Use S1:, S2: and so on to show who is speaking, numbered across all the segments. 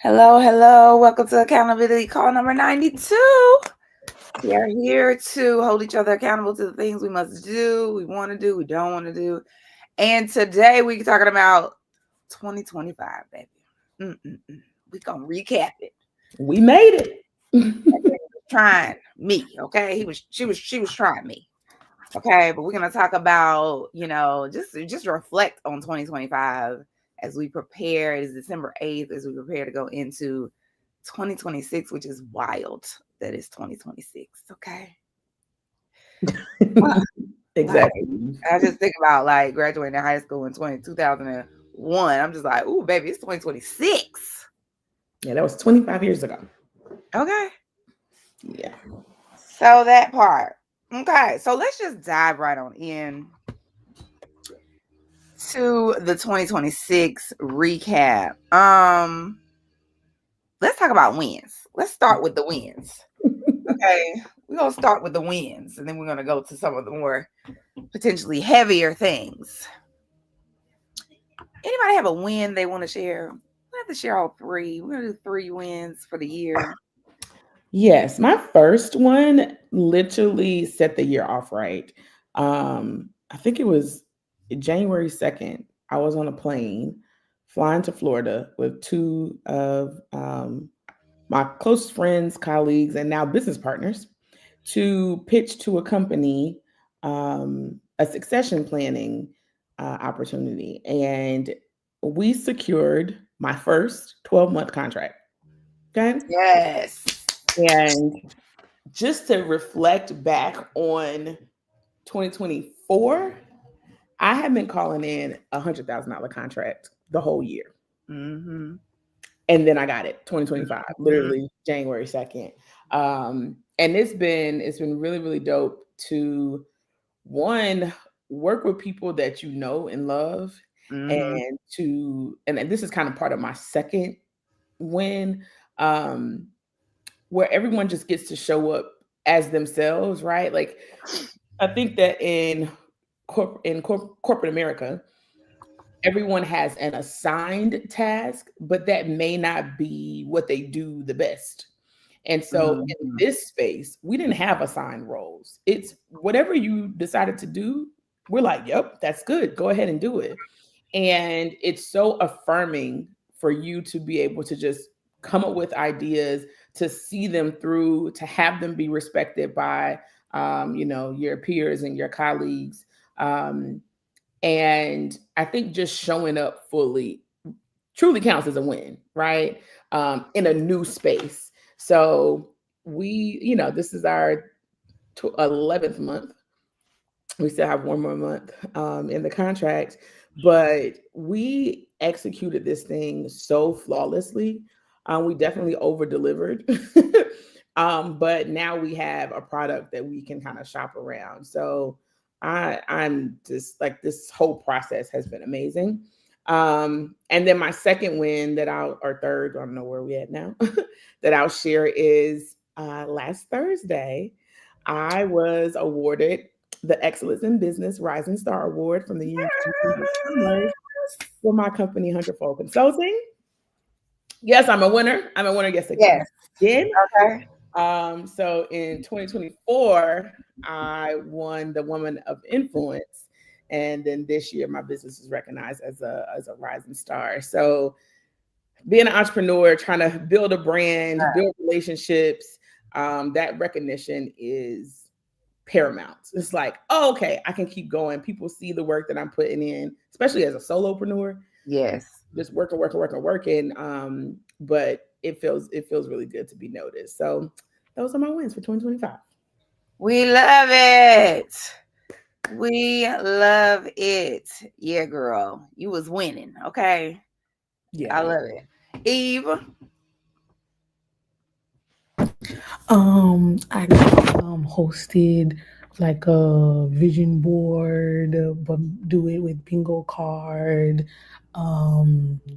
S1: Hello, hello. Welcome to accountability call number 92. We are here to hold each other accountable to the things we must do, we want to do, we don't want to do. And today we're talking about 2025, baby. We're going to recap it.
S2: We made it.
S1: Trying me, okay? She was trying me. Okay, but we're going to talk about, just reflect on 2025 as we prepare. It's December 8th as we prepare to go into 2026, which is wild that it's 2026. Okay.
S2: Exactly.
S1: I just think about like graduating high school in 2001. I'm just like, ooh, baby, it's 2026.
S2: Yeah, that was 25 years ago.
S1: Okay.
S2: Yeah.
S1: So that part. Okay. So let's just dive right on in to the 2026 recap. Let's talk about wins. Let's start with the wins. Okay. We're gonna start with the wins and then we're gonna go to some of the more potentially heavier things. Anybody have a win they want to share? We have to share all three. We're gonna do 3 wins for the year.
S2: Yes, my first one literally set the year off right. I think it was January 2nd. I was on a plane flying to Florida with two of my close friends, colleagues, and now business partners to pitch to a company a succession planning opportunity. And we secured my first 12-month contract. Okay.
S1: Yes.
S2: And just to reflect back on 2024, I had been calling in $100,000 contract the whole year.
S1: Mm-hmm.
S2: And then I got it 2025,
S1: Mm-hmm.
S2: literally January 2nd. And it's been really, really dope to one work with people that you know and love,
S1: Mm-hmm.
S2: and this is kind of part of my second win, where everyone just gets to show up as themselves, right? Like I think that in corporate America, everyone has an assigned task, but that may not be what they do the best. And so in
S1: Mm-hmm.
S2: this space, we didn't have assigned roles. It's whatever you decided to do, we're like, yep, that's good. Go ahead and do it. And it's so affirming for you to be able to just come up with ideas, to see them through, to have them be respected by your peers and your colleagues. And I think just showing up fully truly counts as a win, right? In a new space. So this is our 11th month. We still have one more month in the contract, but we executed this thing so flawlessly. We definitely over delivered. But now we have a product that we can kind of shop around. So I'm just like, this whole process has been amazing. And then my second win or third, I don't know where we at now, that I'll share is last Thursday, I was awarded the Excellence in Business Rising Star Award from the Union of Commerce for my company, Hunterfold Consulting. Yes, I'm a winner. I'm a winner. Yes,
S1: Yes.
S2: again.
S1: Okay.
S2: So in 2024, I won the Woman of Influence, and then this year my business is recognized as a rising star. So being an entrepreneur, trying to build a brand, build relationships, that recognition is paramount. It's like, oh, okay, I can keep going. People see the work that I'm putting in, especially as a solopreneur.
S1: Yes.
S2: Just working. But it feels really good to be noticed. So those are my wins for 2025.
S1: We love it. We love it. Yeah, girl. You was winning. Okay.
S2: Yeah.
S1: I love it. Eve.
S3: I hosted like a vision board, but do it with bingo card,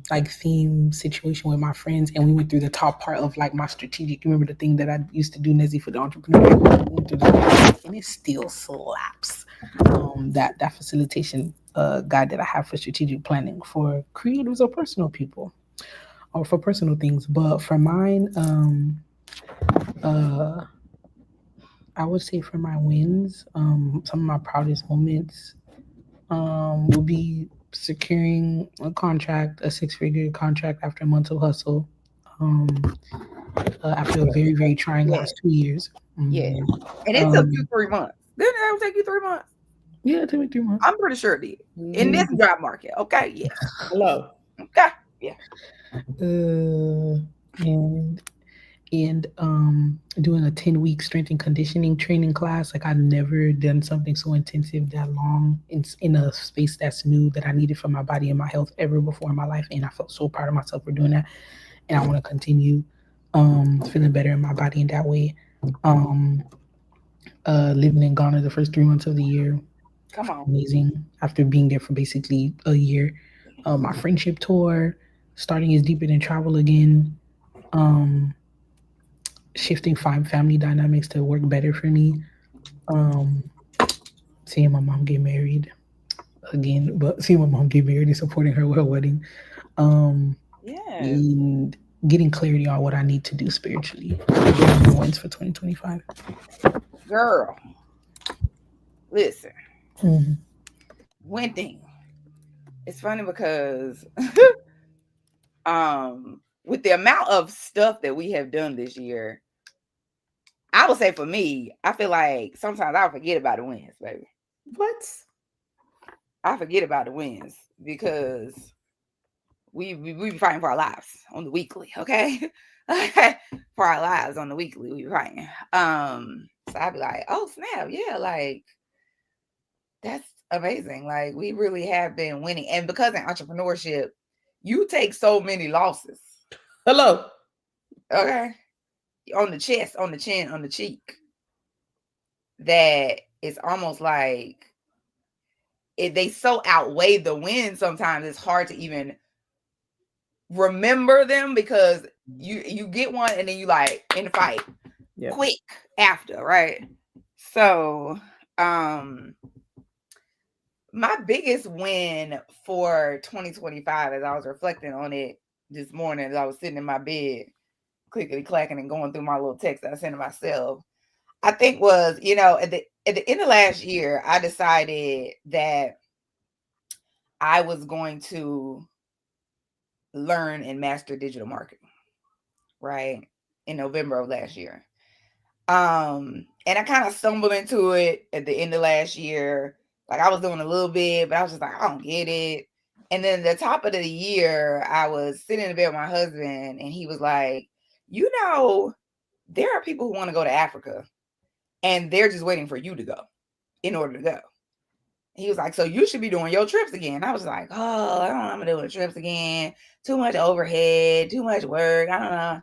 S3: like theme situation with my friends, and we went through the top part of like my strategic. You remember the thing that I used to do, Nezzy, for the entrepreneur, and it still slaps. That facilitation guide that I have for strategic planning for creators or personal people. or for personal things. But for mine, uh, I would say for my wins, some of my proudest moments will be securing a contract, a six-figure contract after months of hustle. Um, After a very, very trying
S1: Yeah.
S3: last 2 years.
S1: Yeah.
S3: Mhm.
S1: And it took you 3 months. Didn't that take you 3 months?
S3: Yeah, it took me 3 months.
S1: I'm pretty sure it did. In this job market. Okay. Yeah.
S2: Hello.
S1: Okay. Yeah.
S3: And doing a 10-week strength and conditioning training class. Like I've never done something so intensive that long in a space that's new that I needed for my body and my health ever before in my life. And I felt so proud of myself for doing that. And I want to continue feeling better in my body in that way. Living in Ghana the first 3 months of the year,
S1: Come on.
S3: amazing. After being there for basically a year, my friendship tour, starting is deeper than travel again. Um, Shifting family dynamics to work better for me. Um, Seeing my mom get married again, but seeing my mom get married and supporting her with her wedding.
S1: Yeah.
S3: And getting clarity on what I need to do spiritually. Wins for 2025.
S1: Girl. Listen.
S3: Mhm.
S1: One thing. It's funny because with the amount of stuff that we have done this year, I would say for me, I feel like sometimes I forget about the wins, baby.
S2: What?
S1: I forget about the wins because we be fighting for our lives on the weekly, okay? For our lives on the weekly, we be fighting. So I'd be like, oh snap, yeah, like that's amazing. Like we really have been winning. And because in entrepreneurship, you take so many losses.
S2: Hello.
S1: Okay. On the chest, on the chin, on the cheek. That it's almost like they so outweigh the win sometimes it's hard to even remember them because you get one and then you like in the fight quick after, right? So my biggest win for 2025 as I was reflecting on it this morning as I was sitting in my bed clickety clacking and going through my little text that I sent to myself, I think was, at the end of last year, I decided that I was going to learn and master digital marketing, right? In November of last year. And I kind of stumbled into it at the end of last year. Like I was doing a little bit, but I was just like, I don't get it. And then the top of the year, I was sitting in bed with my husband and he was like, there are people who want to go to Africa and they're just waiting for you to go in order to go. He was like, so you should be doing your trips again. I was like, oh, I don't know, I'm gonna do the trips again. Too much overhead, too much work. I don't know.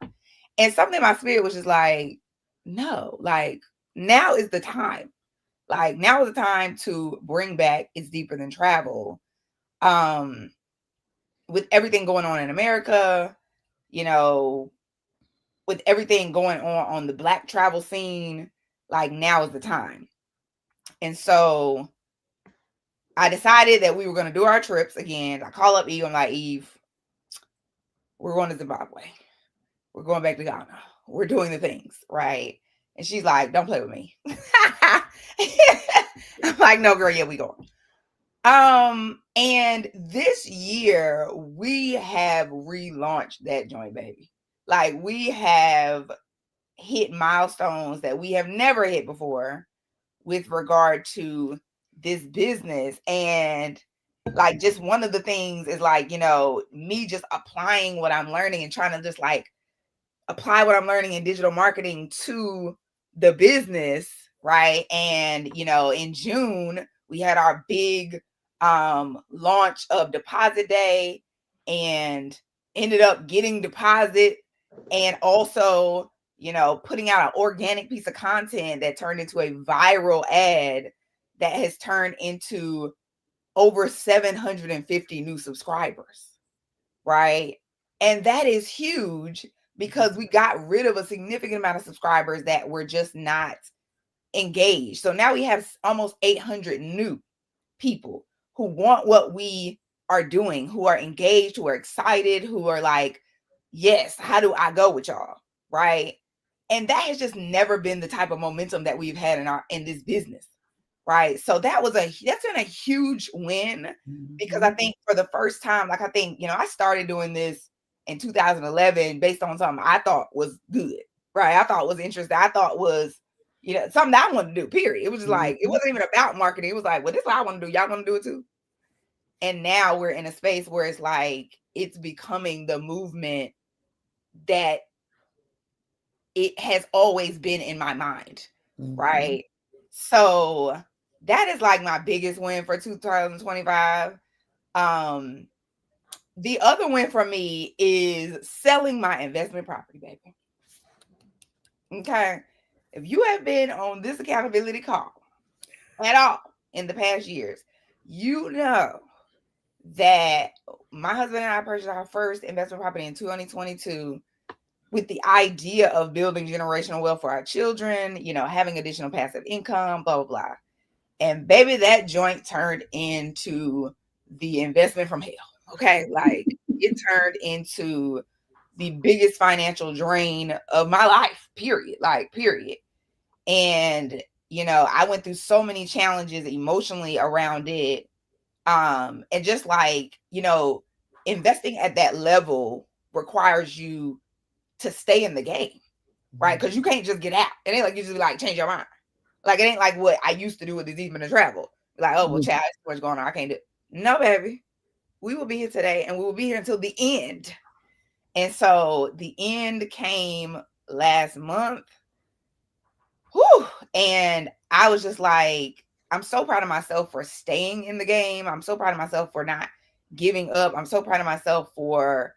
S1: And something in my spirit was just like, no, like now is the time. Like now is the time to bring back It's Deeper Than Travel. With everything going on in America, with everything going on the Black travel scene, like now is the time. And so I decided that we were going to do our trips again. I call up Eve. I'm like, Eve, we're going to Zimbabwe. We're going back to Ghana. We're doing the things, right? And she's like, don't play with me. I'm like, no, girl, yeah, we going. And this year we have relaunched that joint, baby. Like we have hit milestones that we have never hit before with regard to this business. And like just one of the things is like, me just applying what I'm learning and trying to just like apply what I'm learning in digital marketing to the business, right? And in June we had our big launch of Deposit Day and ended up getting deposit and also putting out an organic piece of content that turned into a viral ad that has turned into over 750 new subscribers, right? And that is huge because we got rid of a significant amount of subscribers that were just not engaged. So now we have almost 800 new people who want what we are doing, who are engaged, who are excited, who are like yes, how do I go with y'all? Right. And that has just never been the type of momentum that we've had in this business. Right. So that's been a huge win, because I think for the first time, like, I think, I started doing this in 2011 based on something I thought was good. Right. I thought was interesting. I thought was, something that I wanted to do, period. It was just like, it wasn't even about marketing. It was like, well, this is what I want to do. Y'all want to do it too? And now we're in a space where it's like, it's becoming the movement that it has always been in my mind. Right. So that is like my biggest win for 2025. The other win for me is selling my investment property, baby. Okay. If you have been on this accountability call at all in the past years, you know that my husband and I purchased our first investment property in 2022 with the idea of building generational wealth for our children, having additional passive income, blah, blah, blah. And baby, that joint turned into the investment from hell. Okay. Like, it turned into the biggest financial drain of my life, period. Like, period. And, I went through so many challenges emotionally around it. And just like, investing at that level requires you to stay in the game, right? Because you can't just get out. It ain't like you just like change your mind. Like, it ain't like what I used to do with the Deep in the Travel. Like, oh, well, child, what's going on? I can't do it. No, baby. We will be here today, and we will be here until the end. And so the end came last month. Whew. And I was just like, I'm so proud of myself for staying in the game. I'm so proud of myself for not giving up. I'm so proud of myself for,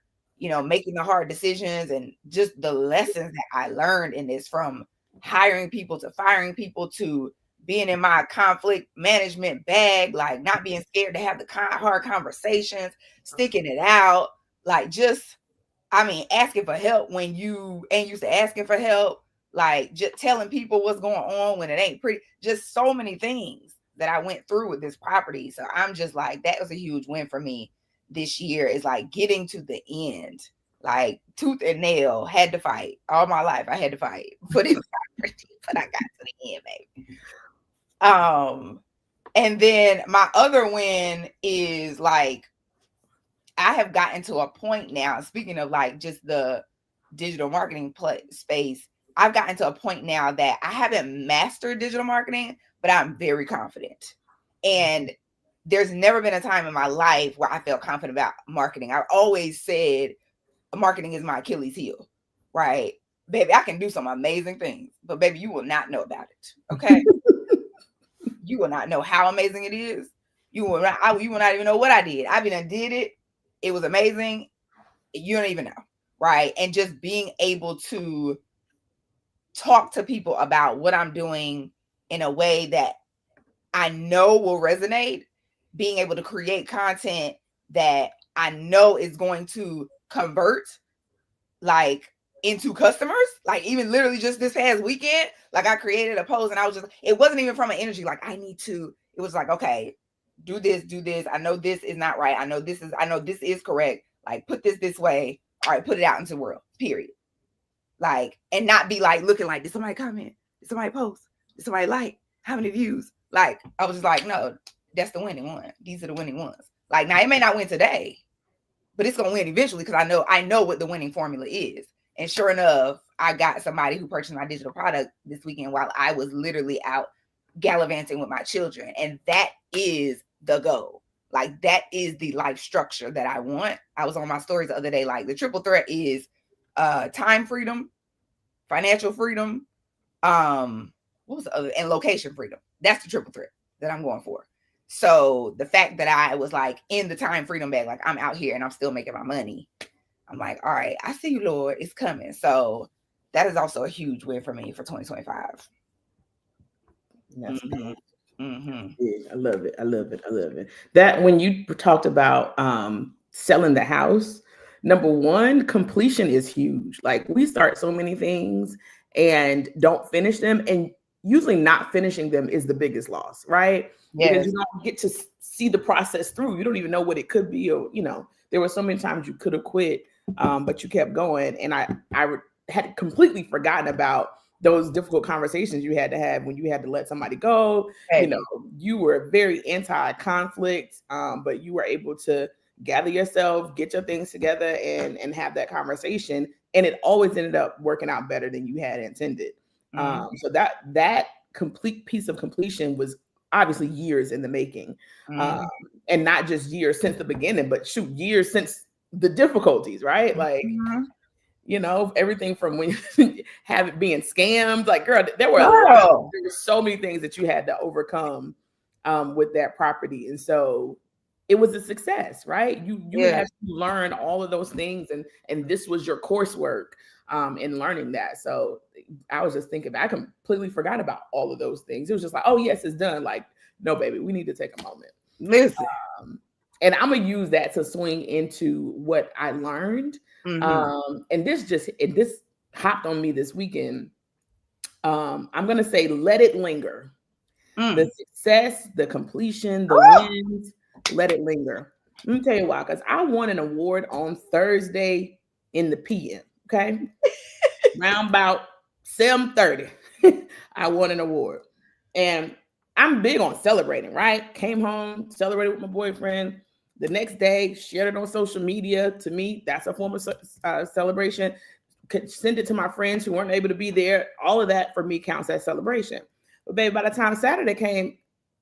S1: making the hard decisions, and just the lessons that I learned in this, from hiring people to firing people to being in my conflict management bag, like not being scared to have the hard conversations, sticking it out, like asking for help when you ain't used to asking for help, like just telling people what's going on when it ain't pretty, just so many things that I went through with this property. So I'm just like, that was a huge win for me this year, is like getting to the end, like tooth and nail, had to fight all my life. I had to fight for this property, but I got to the end, baby. And then my other win is like, I have gotten to a point now, speaking of like just the digital marketing space, I've gotten to a point now that I haven't mastered digital marketing, but I'm very confident. And there's never been a time in my life where I felt confident about marketing. I've always said marketing is my Achilles heel, right? Baby, I can do some amazing things, but baby, you will not know about it. Okay. You will not know how amazing it is. You will not even know what I did. I did it. It was amazing. You don't even know. Right. And just being able to talk to people about what I'm doing in a way that I know will resonate, being able to create content that I know is going to convert like into customers. Like, even literally just this past weekend, like I created a post and I was just, it wasn't even from an energy like I need to, it was like, okay, do this. I know this is not right. I know this is correct. Like, put this way. All right, put it out into the world, period. Like, and not be like looking like, did somebody comment? Did somebody post? Did somebody like? How many views? Like, I was just like, no, that's the winning one. These are the winning ones. Like, now it may not win today, but it's gonna win eventually, because I know what the winning formula is. And sure enough, I got somebody who purchased my digital product this weekend while I was literally out gallivanting with my children. And that is the goal. Like, that is the life structure that I want. I was on my stories the other day, like, the triple threat is time freedom, financial freedom, what was the other, and location freedom. That's the triple threat that I'm going for. So the fact that I was like in the time freedom bag, like I'm out here and I'm still making my money, I'm like, all right, I see you, Lord, it's coming. So that is also a huge win for me for 2025.
S2: That's I love it. That, when you talked about selling the house, number one, completion is huge. Like, we start so many things and don't finish them, and usually not finishing them is the biggest loss, right? Yes. Because you don't get to see the process through. You don't even know what it could be, or there were so many times you could have quit but you kept going. And I had completely forgotten about those difficult conversations you had to have when you had to let somebody go. You know, you were very anti-conflict, but you were able to gather yourself, get your things together, and have that conversation. And it always ended up working out better than you had intended. So that complete piece of completion was obviously years in the making, and not just years since the beginning, but years since the difficulties, right? Like, you know, everything from when you have it being scammed, like, girl, there were so many things that you had to overcome with that property. And so it was a success, right? You had to learn all of those things, and this was your coursework in learning that. So I was just thinking, I completely forgot about all of those things. It was just like, oh yes, it's done. Like, no, baby, we need to take a moment.
S1: Listen.
S2: And I'm gonna use that to swing into what I learned. And this hopped on me this weekend. I'm gonna say, let it linger. The success, the completion, the wins, let it linger. Let me tell you why, because I won an award on Thursday in the PM. Okay. Round about 7:30. I won an award. And I'm big on celebrating, right? Came home, celebrated with my boyfriend. The next day, shared it on social media. To me, that's a form of celebration. Could send it to my friends who weren't able to be there. All of that for me counts as celebration. But baby, by the time Saturday came,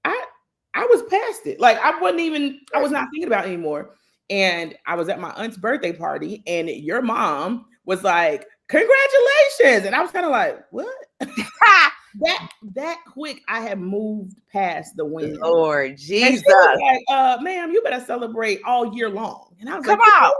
S2: I was past it. Like, I was not thinking about it anymore. And I was at my aunt's birthday party, and your mom was like, congratulations. And I was kind of like, what? that quick, I had moved past the win.
S1: Lord Jesus.
S2: Like, ma'am, you better celebrate all year long. And I was
S1: Come on.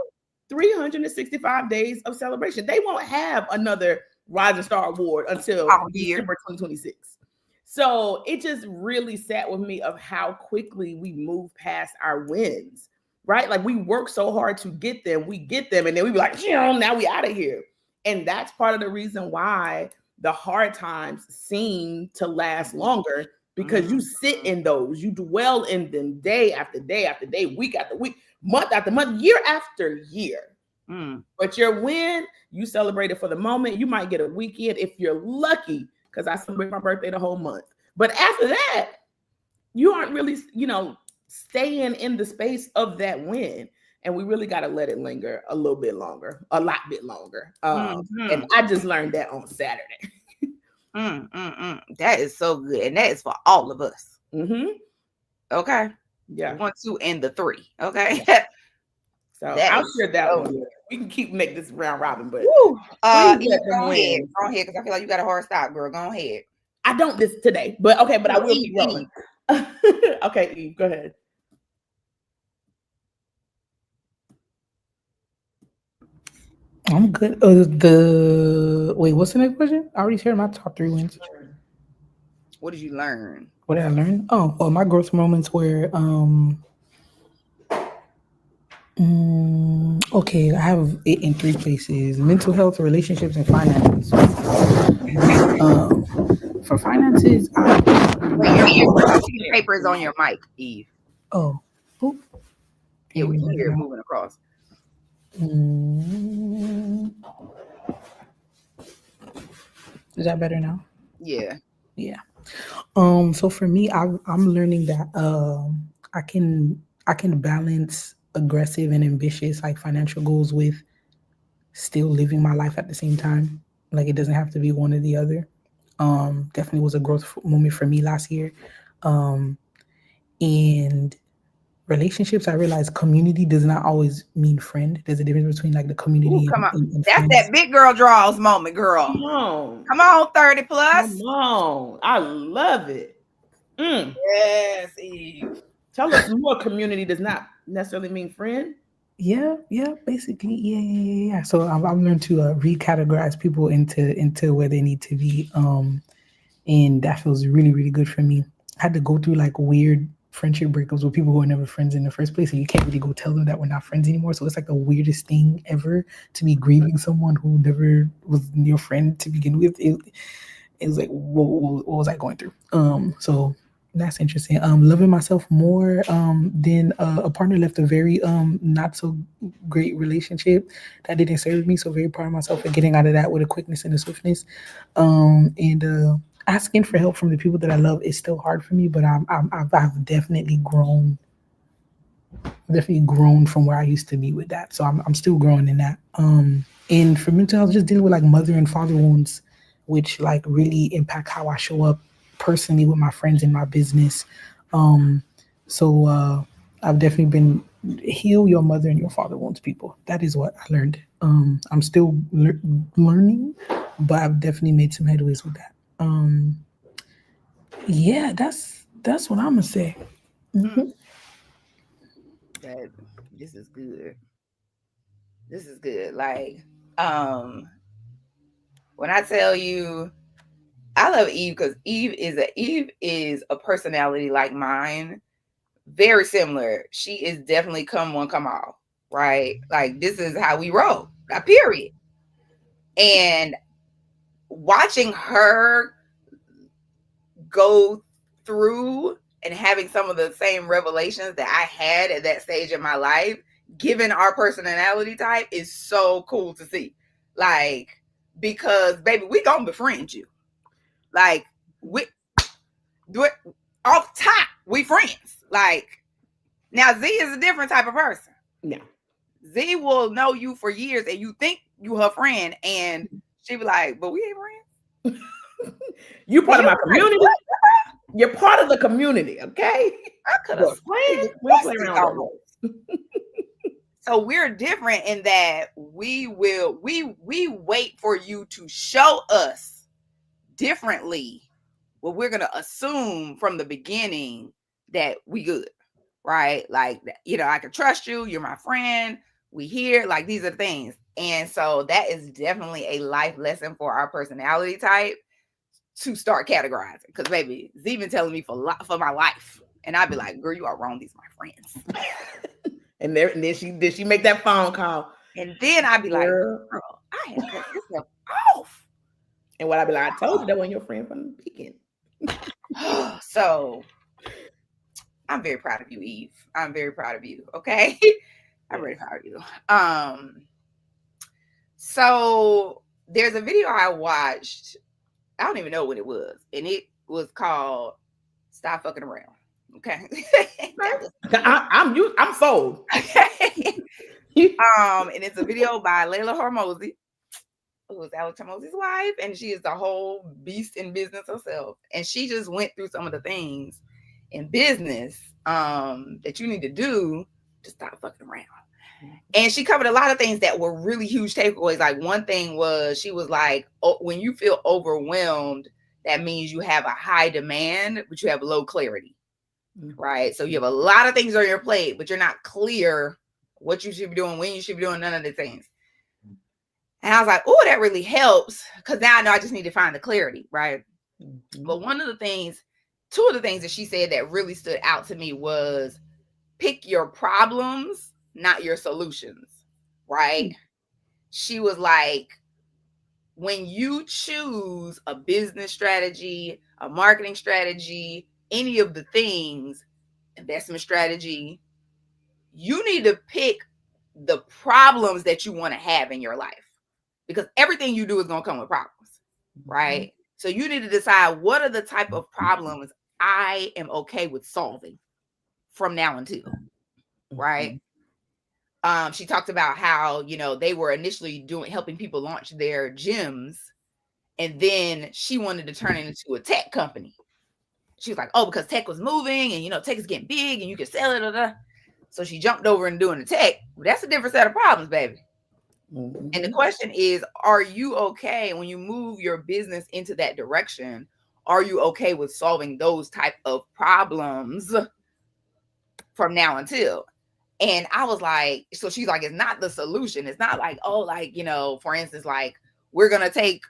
S2: 365 days of celebration. They won't have another Rising Star Award until December 2026. So it just really sat with me of how quickly we move past our wins, right? Like, we work so hard to get them, we get them, and then we be like, now we out of here. And that's part of the reason why the hard times seem to last longer, because you sit in those, you dwell in them day after day after day, week after week, month after month, year after year. But your win, you celebrate it for the moment. You might get a weekend if you're lucky, because I celebrate my birthday the whole month. But after that, you aren't really, staying in the space of that win. And we really got to let it linger a little bit longer, a lot bit longer. And I just learned that on Saturday.
S1: That is so good. And that is for all of us. Okay.
S2: Yeah.
S1: 1, 2, and the 3. Okay.
S2: So I'll share that one. We can make this round robin, but
S1: go ahead, because I feel like you got a hard stop, girl. Go ahead.
S2: I don't this today, but okay, but I will be rolling. Okay, Eve, go ahead.
S3: I'm good. Wait, what's the next question? I already shared my top 3 wins.
S1: What did you learn?
S3: What did I learn? Oh, well, my growth moments were okay, I have it in 3 places: mental health, relationships, and finances. For finances,
S1: your paper is on your mic, Eve.
S3: Oh, boop.
S1: Yeah, we can hear it moving across.
S3: Is that better now?
S1: Yeah.
S3: So for me, I'm learning that I can balance aggressive and ambitious, like, financial goals with still living my life at the same time. Like, it doesn't have to be one or the other. Definitely was a growth moment for me last year. And relationships, I realized community does not always mean friend. There's a difference between, like, the community.
S1: Come on.
S3: And
S1: that's
S3: friends.
S1: that big girl draws moment, girl. Come on, 30 plus.
S2: Come on. I love it.
S1: Yes, Eve.
S2: Tell us more. Community does not necessarily mean friend.
S3: Yeah, basically, yeah. So I've learned to recategorize people into where they need to be, and that feels really, really good for me. I had to go through, like, weird friendship breakups with people who were never friends in the first place, and you can't really go tell them that we're not friends anymore. So it's like the weirdest thing ever to be grieving someone who never was your friend to begin with. It was like, what was I going through? So That's interesting. Loving myself more than a partner left a very not so great relationship that didn't serve me. So very proud of myself for getting out of that with a quickness and a swiftness. And asking for help from the people that I love is still hard for me, but I've definitely grown from where I used to be with that. So I'm still growing in that. And for mental health, just dealing with like mother and father wounds, which like really impact how I show up personally with my friends in my business. Um, so I've definitely been heal your mother and your father wounds, people. That is what I learned. I'm still learning, but I've definitely made some headways with that. Yeah, that's what I'm gonna say. Mm-hmm.
S1: That this is good. This is good. Like, when I tell you, I love Eve because Eve is a personality like mine, very similar. She is definitely come one, come all, right? Like this is how we roll. Period. And watching her go through and having some of the same revelations that I had at that stage in my life, given our personality type, is so cool to see. Like, because baby, we gonna befriend you. Like, we do it off top, we friends. Like, now Z is a different type of person.
S2: Yeah.
S1: Z will know you for years and you think you her friend, and she be like, but we ain't friends.
S2: You part of my community. Like, you're part of the community, okay?
S1: I could have sworn. So we're different in that we wait for you to show us differently. Well, we're gonna assume from the beginning that we good, right? Like, you know, I can trust you. You're my friend. We here. Like, these are the things. And so that is definitely a life lesson for our personality type to start categorizing. Because baby, Z been telling me for my life, and I'd be like, girl, you are wrong. These are my friends.
S2: And then she make that phone call,
S1: and then I'd be like, girl, I had cut myself off.
S2: And what I'd be like, I told you that wasn't your friend from the beginning.
S1: So I'm very proud of you, Eve. I'm very proud of you. Okay. I'm very proud of you. So there's a video I watched. I don't even know what it was. And it was called Stop Fucking Around. Okay.
S2: I'm sold.
S1: And it's a video by Layla Hormozy, who is Alex Hormozy's wife, and she is the whole beast in business herself. And she just went through some of the things in business that you need to do to stop fucking around. And she covered a lot of things that were really huge takeaways. Like, one thing was, she was like, oh, when you feel overwhelmed, that means you have a high demand, but you have low clarity, right? So you have a lot of things on your plate, but you're not clear what you should be doing, when you should be doing, none of the things. And I was like, oh, that really helps, because now I know I just need to find the clarity, right? Mm-hmm. But two of the things that she said that really stood out to me was, pick your problems, not your solutions, right? Mm-hmm. She was like, when you choose a business strategy, a marketing strategy, any of the things, investment strategy, you need to pick the problems that you want to have in your life, because everything you do is going to come with problems, right? Mm-hmm. So you need to decide, what are the type of problems I am okay with solving from now until, right? She talked about how, you know, they were initially helping people launch their gyms, and then she wanted to turn it into a tech company. She was like, oh, because tech was moving, and, you know, tech is getting big and you can sell it. So she jumped over and doing the tech. Well, that's a different set of problems, baby. Mm-hmm. And the question is, are you okay when you move your business into that direction? Are you okay with solving those type of problems from now until? And I was like, so she's like, it's not the solution. It's not like, oh, like, you know, for instance, like, we're going to take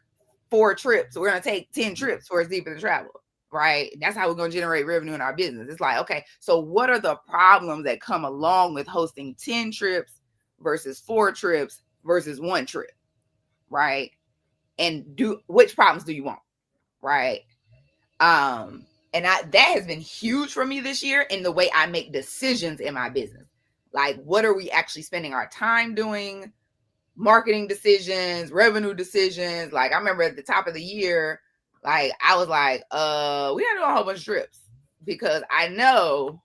S1: 4 trips. We're going to take 10 trips for Deep in the Travel, right? That's how we're going to generate revenue in our business. It's like, okay, so what are the problems that come along with hosting 10 trips versus 4 trips versus 1 trip, right? And which problems do you want, right? And that has been huge for me this year in the way I make decisions in my business. Like, what are we actually spending our time doing? Marketing decisions, revenue decisions. Like, I remember at the top of the year, like, I was like, we gotta do a whole bunch of trips, because I know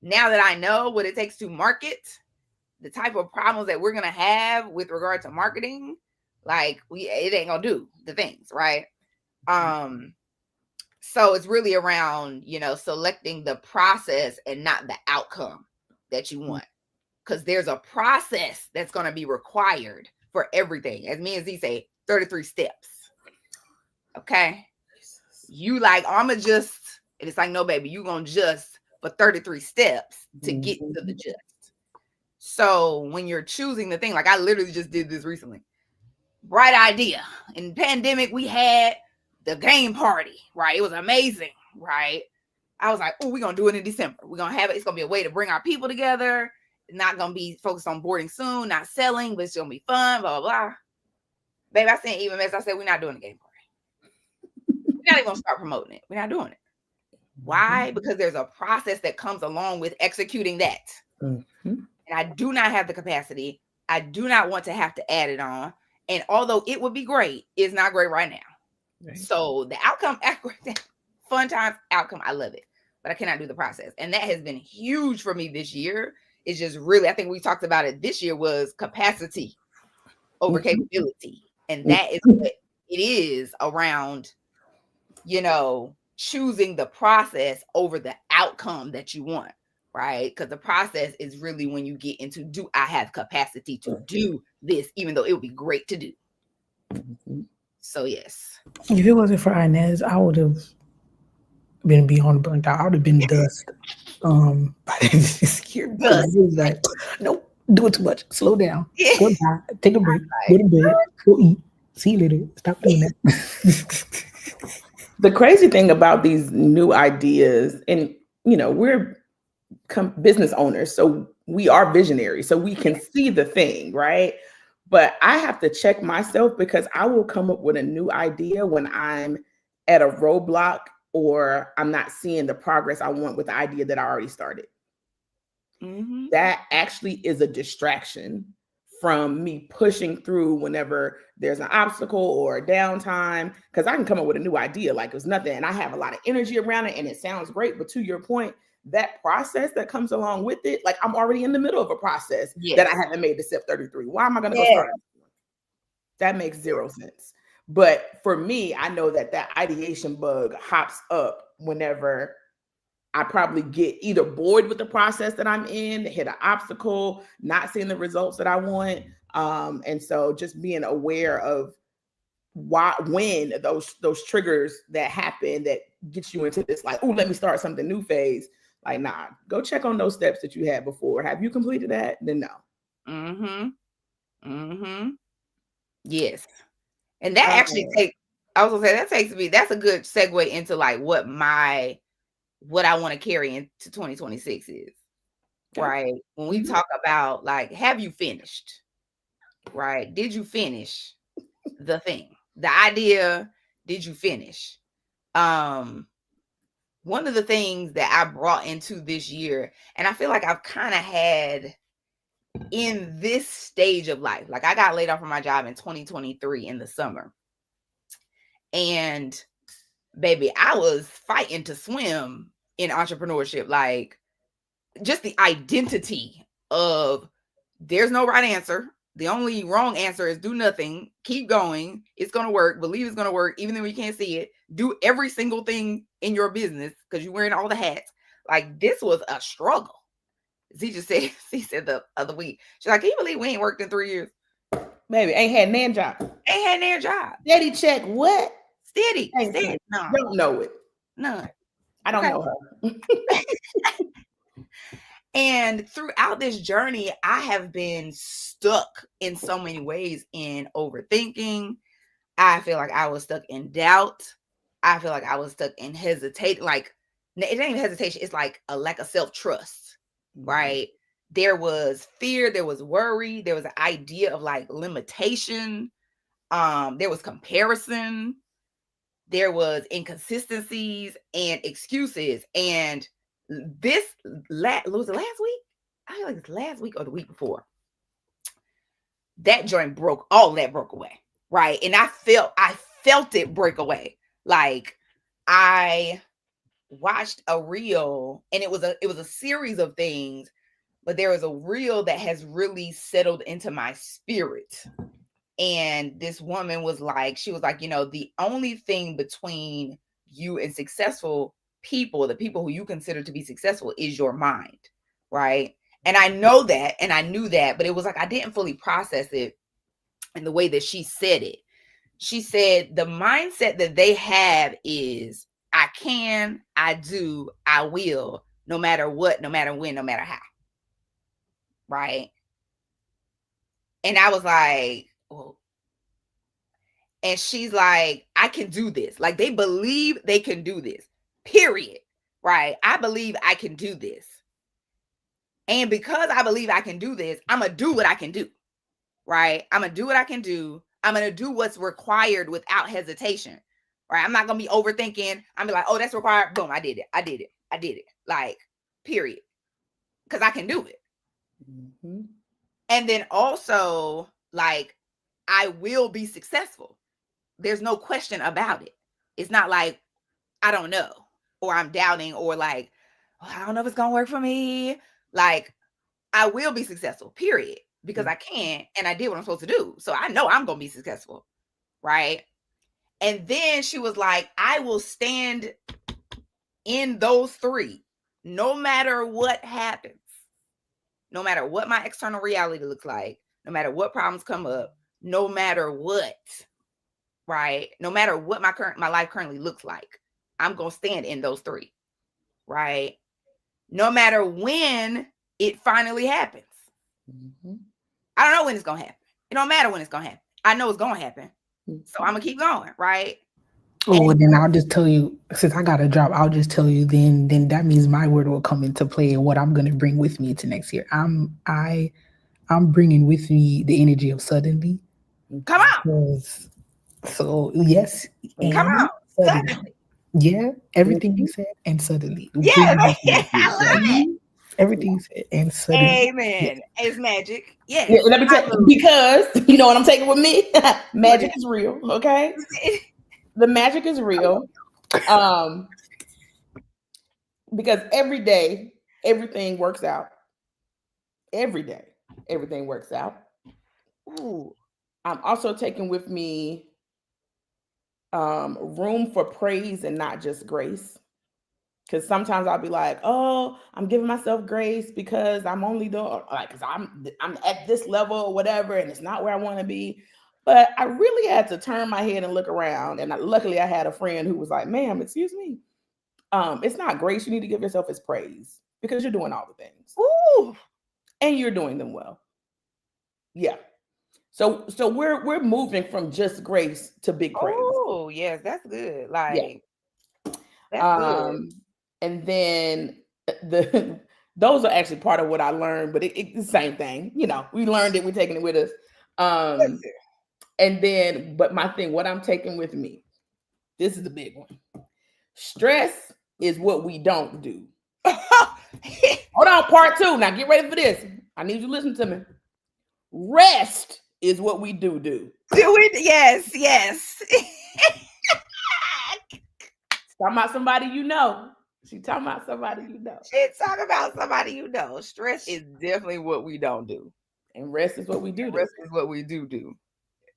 S1: now that I know what it takes to market, the type of problems that we're gonna have with regard to marketing, like, it ain't gonna do the things, right? So it's really around, selecting the process and not the outcome that you want. Because there's a process that's going to be required for everything. As me and Z say, 33 steps. Okay? You like, I'm going to just, and it's like, no, baby, you're going to just for 33 steps to get to the just. So when you're choosing the thing, like I literally just did this recently. Bright idea. In the pandemic, we had the game party, right? It was amazing, right? I was like, oh, we're going to do it in December. We're going to have it. It's going to be a way to bring our people together. It's not going to be focused on boarding soon, not selling, but it's going to be fun, blah, blah, blah. Baby, I sent even mess. I said, we're not doing the game party. We're not even going to start promoting it. We're not doing it. Why? Because there's a process that comes along with executing that. And I do not have the capacity. I do not want to have to add it on. And although it would be great, it's not great right now. Right. So the outcome, fun times, outcome, I love it. But I cannot do the process. And that has been huge for me this year. It's just really, I think we talked about it this year, was capacity over capability. And that is what it is around, choosing the process over the outcome that you want, right? Because the process is really when you get into, do I have capacity to do this, even though it would be great to do. So, yes.
S3: If it wasn't for Inez, I would have been beyond burnt out. I would have been dust by this year. It was like, nope, do it too much. Slow down. Go back. Take a break. Go to bed. Go eat. See you later. Stop doing that.
S2: The crazy thing about these new ideas, and we're business owners, so we are visionaries, so we can see the thing, right? But I have to check myself, because I will come up with a new idea when I'm at a roadblock or I'm not seeing the progress I want with the idea that I already started. That actually is a distraction from me pushing through whenever there's an obstacle or a downtime, because I can come up with a new idea like it was nothing, and I have a lot of energy around it and it sounds great. But to your point, that process that comes along with it, like I'm already in the middle of a process that I haven't made to step 33. Why am I going to go start? That makes zero sense. But for me, I know that ideation bug hops up whenever I probably get either bored with the process that I'm in, hit an obstacle, not seeing the results that I want. And so just being aware of when those triggers that happen that gets you into this, like, oh, let me start something new phase. Like, nah, go check on those steps that you had before. Have you completed that? Then no.
S1: Yes. And that actually that's a good segue into like what I want to carry into 2026 is, right? When we talk about like, have you finished, right? Did you finish the thing, the idea? Did you finish? One of the things that I brought into this year, and I feel like I've kind of had in this stage of life, like I got laid off from my job in 2023 in the summer. And baby, I was fighting to swim in entrepreneurship. Like, just the identity of there's no right answer. The only wrong answer is do nothing, keep going. It's going to work. Believe it's going to work, even though you can't see it. Do every single thing in your business because you're wearing all the hats. Like, this was a struggle. She said the other week, she's like, can you believe we ain't worked in 3 years?
S2: Baby, ain't had nan job.
S3: Steady check what?
S1: Steady.
S2: No. Don't know it.
S1: None.
S2: I don't know her.
S1: And throughout this journey, I have been stuck in so many ways in overthinking. I feel like I was stuck in doubt. I feel like I was stuck in hesitation. Like, it ain't even hesitation. It's like a lack of self-trust, right? There was fear. There was worry. There was an idea of like limitation. There was comparison. there was inconsistencies and excuses. And this was it last week? I feel like it's last week or the week before. That joint broke away, right? And I felt it break away. Like I watched a reel, and it was a series of things, but there was a reel that has really settled into my spirit. And this woman was like, the only thing between you and successful people, the people who you consider to be successful, is your mind, right? And I know that, and I knew that, but it was like I didn't fully process it in the way that she said it. She said the mindset that they have is I can, I do, I will, no matter what, no matter when, no matter how. Right? And I was like, well, and she's like, I can do this. Like they believe they can do this, period. Right? I believe I can do this. And because I believe I can do this, I'm going to do what I can do. Right? I'm going to do what I can do. I'm going to do what's required without hesitation. Right? I'm not going to be overthinking. I'm be like, oh, that's required. Boom, I did it. Like, period. Because I can do it. Mm-hmm. And then also, like, I will be successful. There's no question about it. It's not like, I don't know, or I'm doubting, or like, oh, I don't know if it's going to work for me. Like, I will be successful, period. Because I can, and I did what I'm supposed to do. So I know I'm going to be successful. Right? And then she was like, I will stand in those three, no matter what happens, no matter what my external reality looks like, no matter what problems come up, no matter what, right? No matter what my life currently looks like, I'm going to stand in those three, right? No matter when it finally happens. Mm-hmm. I don't know when it's going to happen. It don't matter when it's going to happen. I know it's going to happen. So I'm going to keep going, right?
S3: Oh, and then I'll just tell you, since I got a job, I'll just tell you then that means my word will come into play and what I'm going to bring with me to next year. I'm bringing with me the energy of suddenly.
S1: Come on.
S3: So yes.
S1: Come on. Suddenly.
S3: Yeah. Everything you said and suddenly.
S1: Yeah. I love it.
S3: Everything you said and suddenly.
S1: Amen. Yeah. It's magic. Yes.
S2: Yeah, let me tell you, because you know what I'm taking with me? Magic is real. Okay. The magic is real. Because every day, everything works out. Every day, everything works out. Ooh. I'm also taking with me room for praise and not just grace. Because sometimes I'll be like, oh, I'm giving myself grace because I'm only doing, like, because I'm at this level or whatever, and it's not where I want to be. But I really had to turn my head and look around. And luckily I had a friend who was like, ma'am, excuse me. It's not grace. You need to give yourself as praise because you're doing all the things. Ooh. And you're doing them well. Yeah. So we're moving from just grace to big praise.
S1: Oh, yes, that's good. Like, yeah.
S2: That's good. And then those are actually part of what I learned, but it's the same thing. You know, we learned it, we're taking it with us. And then, but my thing, what I'm taking with me, this is the big one. Stress is what we don't do. Hold on, part 2. Now get ready for this. I need you to listen to me. Rest is what we do. Do
S1: it? Yes.
S2: Talking about somebody you know. She's talking about somebody you know.
S1: She's talking about somebody you know. Stress is definitely what we don't do.
S2: And rest is what we do.
S1: Rest is what we do.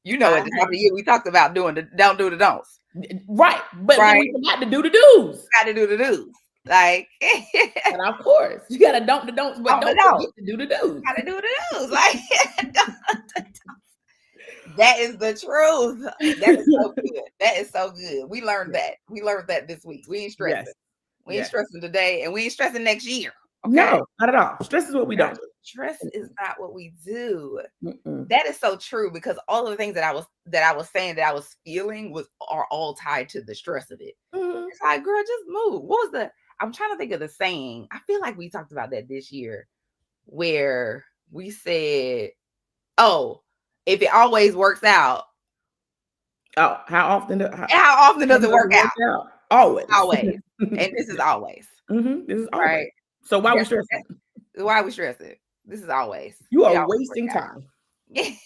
S1: You know, at the top of the year, we talked about doing the don't do the don'ts.
S2: Right. But we got to do the do's.
S1: Got to do the do's. Like,
S2: and of course, you got to don't the don'ts, but don't forget to do the do's.
S1: Got to do the do's. Like, that is the truth. That is so good. That is so good. We learned that. We learned that this week. We ain't stressing. Yes. We ain't stressing today, and we ain't stressing next year.
S2: Okay? No, not at all. Stress is what we don't do.
S1: Stress is not what we do. Mm-mm. That is so true, because all of the things that I was saying that I was feeling are all tied to the stress of it. Mm-hmm. It's like, girl, just move. What was I'm trying to think of the saying. I feel like we talked about that this year, where we said, oh, if it always works out,
S2: Oh, how often?
S1: How often does it work out?
S2: Always.
S1: Always. And this is always.
S2: This is always.
S1: Right.
S2: So why
S1: Yeah,
S2: we stressing?
S1: Why we stressing? This is always.
S2: You
S1: It
S2: are
S1: always
S2: wasting
S1: works out.
S2: time.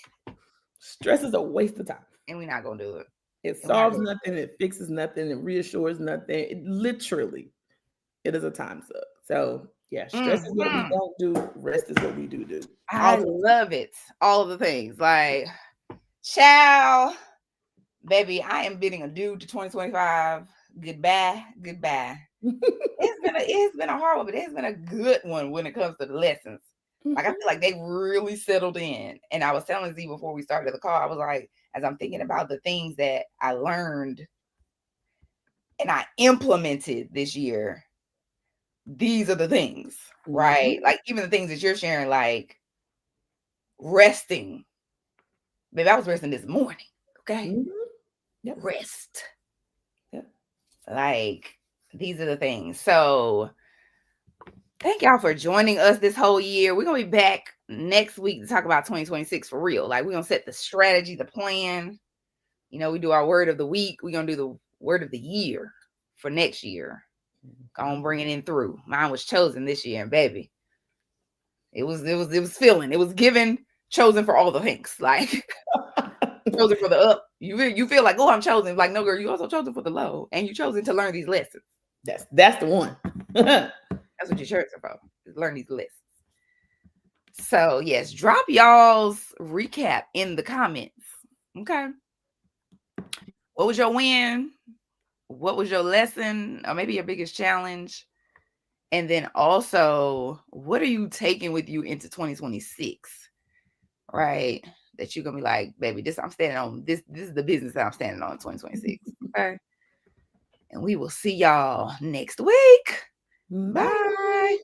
S2: Stress is a waste of time.
S1: And we're not gonna do it.
S2: It solves nothing. It fixes nothing. It reassures nothing. It literally, it is a time suck. So yeah, stress is what we don't do. Rest is what we do.
S1: I love it. All of the things. Like, ciao, baby. I am bidding adieu to 2025. Goodbye. It's been a hard one, but it's been a good one when it comes to the lessons. Like, I feel like they really settled in. And I was telling Z before we started the call, I was like, as I'm thinking about the things that I learned and I implemented this year, these are the things, right? Like, even the things that you're sharing, like resting. Baby, I was resting this morning. Okay.
S2: Yep.
S1: Rest. Yep. Like, these are the things. So thank y'all for joining us this whole year. We're going to be back next week to talk about 2026 for real. Like, we're going to set the strategy, the plan. You know, we do our word of the week. We're going to do the word of the year for next year. Gonna bring it in through. Mine was chosen this year, and baby, it was feeling. It was given, chosen for all the things. Like, chosen for the up. You feel like, oh, I'm chosen. Like, no, girl, you also chosen for the low, and you chosen to learn these lessons.
S2: That's the one.
S1: That's what your shirts are for. Learn these lessons. So yes, drop y'all's recap in the comments. Okay. What was your win? What was your lesson, or maybe your biggest challenge? And then also, what are you taking with you into 2026? Right? That you're gonna be like, baby, this I'm standing on. This is the business that I'm standing on in 2026. Okay. And we will see y'all next week. Bye.